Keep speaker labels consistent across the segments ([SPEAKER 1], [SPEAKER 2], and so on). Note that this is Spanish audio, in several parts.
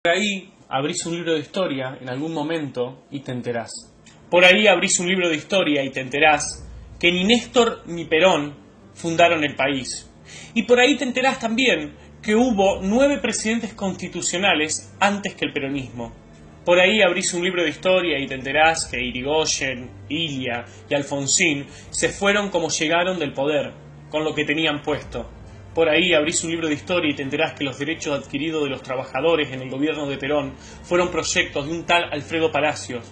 [SPEAKER 1] Por ahí abrís un libro de historia en algún momento y te enterás. Por ahí abrís un libro de historia y te enterás que ni Néstor ni Perón fundaron el país. Y por ahí te enterás también que hubo 9 presidentes constitucionales antes que el peronismo. Por ahí abrís un libro de historia y te enterás que Irigoyen, Ilia y Alfonsín se fueron como llegaron del poder, con lo que tenían puesto. Por ahí abrís un libro de historia y te enterás que los derechos adquiridos de los trabajadores en el gobierno de Perón fueron proyectos de un tal Alfredo Palacios.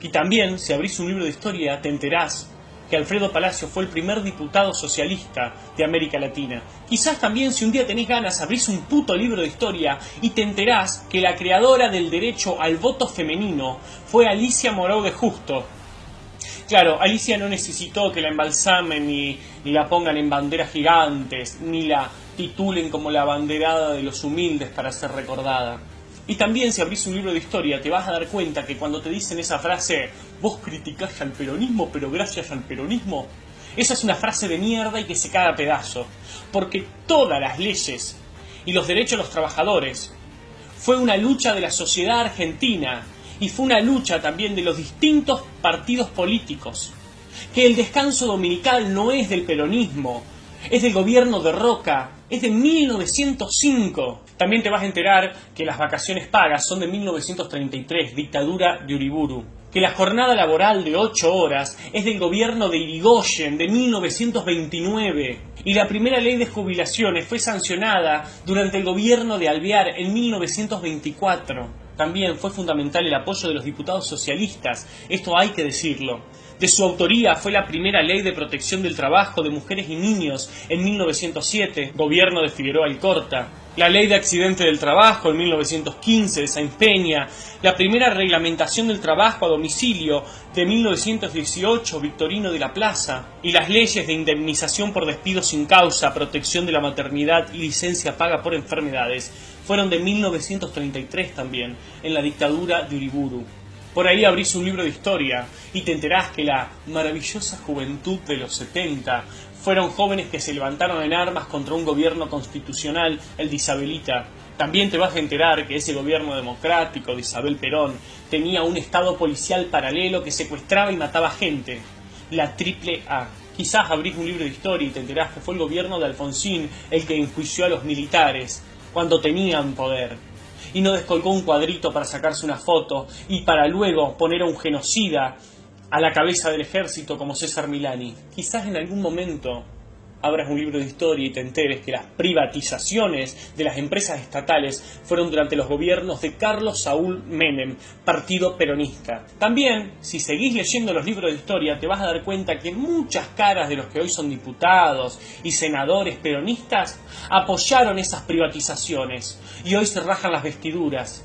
[SPEAKER 1] Y también, si abrís un libro de historia, te enterás que Alfredo Palacios fue el primer diputado socialista de América Latina. Quizás también, si un día tenés ganas, abrís un puto libro de historia y te enterás que la creadora del derecho al voto femenino fue Alicia Moreau de Justo. Claro, Alicia no necesitó que la embalsamen ni la pongan en banderas gigantes, ni la titulen como la abanderada de los humildes para ser recordada. Y también, si abrís un libro de historia, te vas a dar cuenta que cuando te dicen esa frase, vos criticás al peronismo, pero gracias al peronismo, esa es una frase de mierda y que se cae a pedazos. Porque todas las leyes y los derechos de los trabajadores fue una lucha de la sociedad argentina y fue una lucha también de los distintos partidos políticos. Que el descanso dominical no es del peronismo, es del gobierno de Roca, es de 1905. También te vas a enterar que las vacaciones pagas son de 1933, dictadura de Uriburu. Que la jornada laboral de 8 horas es del gobierno de Irigoyen, de 1929. Y la primera ley de jubilaciones fue sancionada durante el gobierno de Alvear en 1924. También fue fundamental el apoyo de los diputados socialistas, esto hay que decirlo. De su autoría fue la primera ley de protección del trabajo de mujeres y niños en 1907, gobierno de Figueroa Alcorta. La ley de accidente del trabajo en 1915 de Sáenz Peña, la primera reglamentación del trabajo a domicilio de 1918, Victorino de la Plaza, y las leyes de indemnización por despido sin causa, protección de la maternidad y licencia paga por enfermedades, fueron de 1933 también, en la dictadura de Uriburu. Por ahí abrís un libro de historia y te enterás que la maravillosa juventud de los 70 fueron jóvenes que se levantaron en armas contra un gobierno constitucional, el de Isabelita. También te vas a enterar que ese gobierno democrático de Isabel Perón tenía un estado policial paralelo que secuestraba y mataba gente, la Triple A. Quizás abrís un libro de historia y te enterás que fue el gobierno de Alfonsín el que enjuició a los militares cuando tenían poder y no descolgó un cuadrito para sacarse una foto y para luego poner a un genocida a la cabeza del ejército como César Milani. Quizás en algún momento abras un libro de historia y te enteres que las privatizaciones de las empresas estatales fueron durante los gobiernos de Carlos Saúl Menem, partido peronista. También, si seguís leyendo los libros de historia, te vas a dar cuenta que muchas caras de los que hoy son diputados y senadores peronistas apoyaron esas privatizaciones y hoy se rajan las vestiduras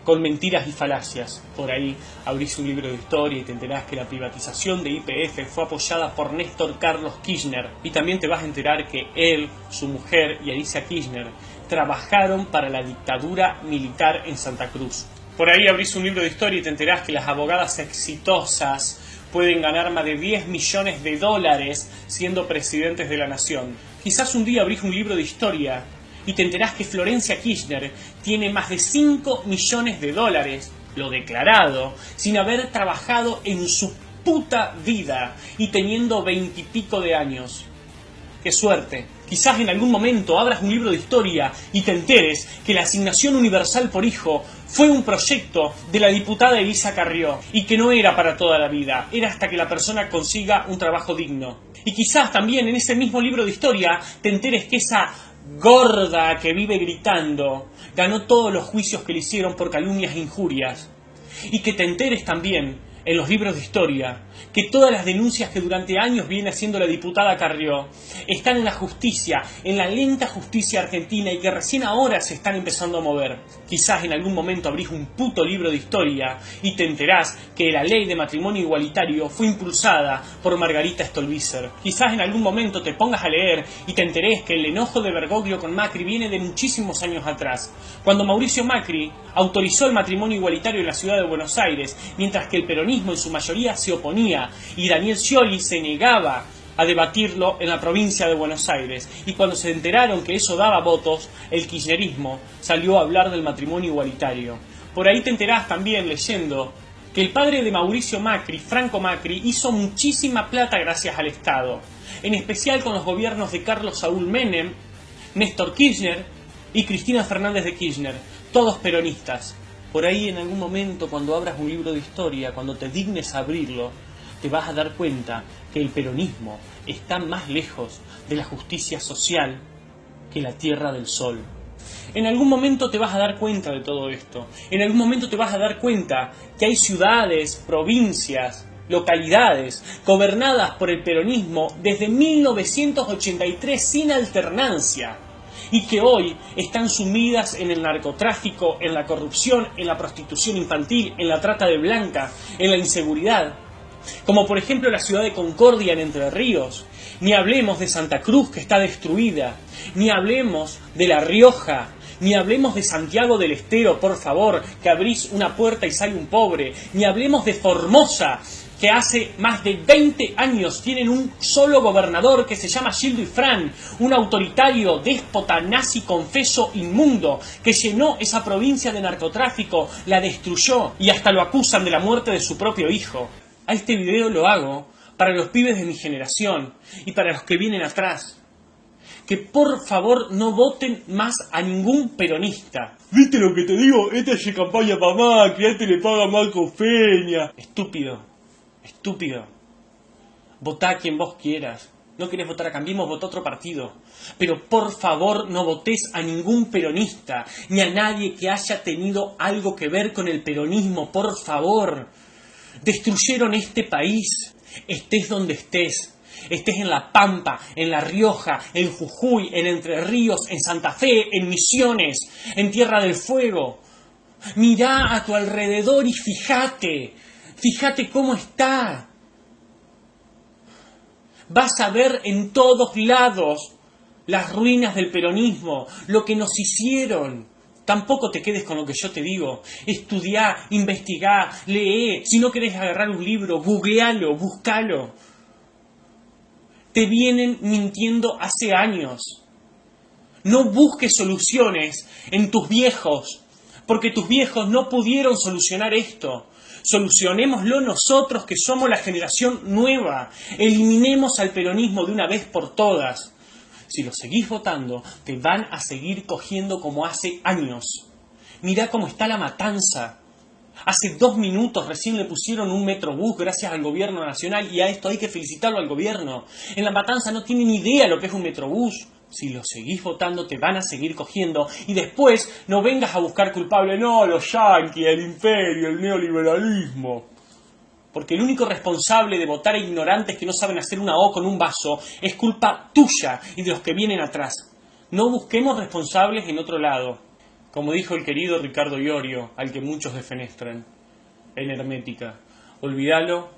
[SPEAKER 1] con mentiras y falacias. Por ahí abrís un libro de historia y te enterás que la privatización de YPF fue apoyada por Néstor Carlos Kirchner. Y también te vas a enterar que él, su mujer y Alicia Kirchner trabajaron para la dictadura militar en Santa Cruz. Por ahí abrís un libro de historia y te enterás que las abogadas exitosas pueden ganar más de 10 millones de dólares siendo presidentes de la nación. Quizás un día abrís un libro de historia y te enterás que Florencia Kirchner tiene más de 5 millones de dólares, lo declarado, sin haber trabajado en su puta vida y teniendo 20 y pico de años. ¡Qué suerte! Quizás en algún momento abras un libro de historia y te enteres que la asignación universal por hijo fue un proyecto de la diputada Elisa Carrió y que no era para toda la vida, era hasta que la persona consiga un trabajo digno. Y quizás también en ese mismo libro de historia te enteres que esa gorda que vive gritando ganó todos los juicios que le hicieron por calumnias e injurias. Y que te enteres también en los libros de historia que todas las denuncias que durante años viene haciendo la diputada Carrió están en la justicia, en la lenta justicia argentina y que recién ahora se están empezando a mover. Quizás en algún momento abrís un puto libro de historia y te enterás que la ley de matrimonio igualitario fue impulsada por Margarita Stolbizer. Quizás en algún momento te pongas a leer y te enterés que el enojo de Bergoglio con Macri viene de muchísimos años atrás, cuando Mauricio Macri autorizó el matrimonio igualitario en la ciudad de Buenos Aires, mientras que el peronismo en su mayoría se oponía y Daniel Scioli se negaba a debatirlo en la provincia de Buenos Aires. Y cuando se enteraron que eso daba votos, el kirchnerismo salió a hablar del matrimonio igualitario. Por ahí te enterás también leyendo que el padre de Mauricio Macri, Franco Macri, hizo muchísima plata gracias al Estado, en especial con los gobiernos de Carlos Saúl Menem, Néstor Kirchner y Cristina Fernández de Kirchner, todos peronistas. Por ahí en algún momento, cuando abras un libro de historia, cuando te dignes a abrirlo, te vas a dar cuenta que el peronismo está más lejos de la justicia social que la Tierra del Sol. En algún momento te vas a dar cuenta de todo esto. En algún momento te vas a dar cuenta que hay ciudades, provincias, localidades gobernadas por el peronismo desde 1983 sin alternancia y que hoy están sumidas en el narcotráfico, en la corrupción, en la prostitución infantil, en la trata de blancas, en la inseguridad. Como por ejemplo la ciudad de Concordia en Entre Ríos. Ni hablemos de Santa Cruz, que está destruida. Ni hablemos de La Rioja. Ni hablemos de Santiago del Estero, por favor, que abrís una puerta y sale un pobre. Ni hablemos de Formosa, que hace más de 20 años tienen un solo gobernador que se llama Gildo Ifrán, un autoritario, déspota, nazi, confeso, inmundo, que llenó esa provincia de narcotráfico, la destruyó y hasta lo acusan de la muerte de su propio hijo. A este video lo hago para los pibes de mi generación y para los que vienen atrás. Que por favor no voten más a ningún peronista. ¿Viste lo que te digo? Esta es campaña para Macri, a este le paga Marco Feña. Estúpido, estúpido. Votá a quien vos quieras. No querés votar a Cambiemos, votá a otro partido. Pero por favor no votés a ningún peronista, ni a nadie que haya tenido algo que ver con el peronismo, por favor. Destruyeron este país, estés donde estés. Estés en La Pampa, en La Rioja, en Jujuy, en Entre Ríos, en Santa Fe, en Misiones, en Tierra del Fuego. Mirá a tu alrededor y fíjate cómo está. Vas a ver en todos lados las ruinas del peronismo, lo que nos hicieron. Tampoco te quedes con lo que yo te digo. Estudiá, investigá, lee. Si no querés agarrar un libro, googlealo, buscalo. Te vienen mintiendo hace años. No busques soluciones en tus viejos, porque tus viejos no pudieron solucionar esto. Solucionémoslo nosotros, que somos la generación nueva. Eliminemos al peronismo de una vez por todas. Si lo seguís votando, te van a seguir cogiendo como hace años. Mirá cómo está La Matanza. Hace 2 minutos recién le pusieron un metrobús gracias al gobierno nacional y a esto hay que felicitarlo al gobierno. En La Matanza no tienen idea lo que es un metrobús. Si lo seguís votando te van a seguir cogiendo y después no vengas a buscar culpable. No, los yanquis, el imperio, el neoliberalismo. Porque el único responsable de votar a ignorantes que no saben hacer una O con un vaso es culpa tuya y de los que vienen atrás. No busquemos responsables en otro lado. Como dijo el querido Ricardo Iorio, al que muchos defenestran, en Hermética, olvídalo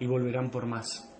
[SPEAKER 1] y volverán por más.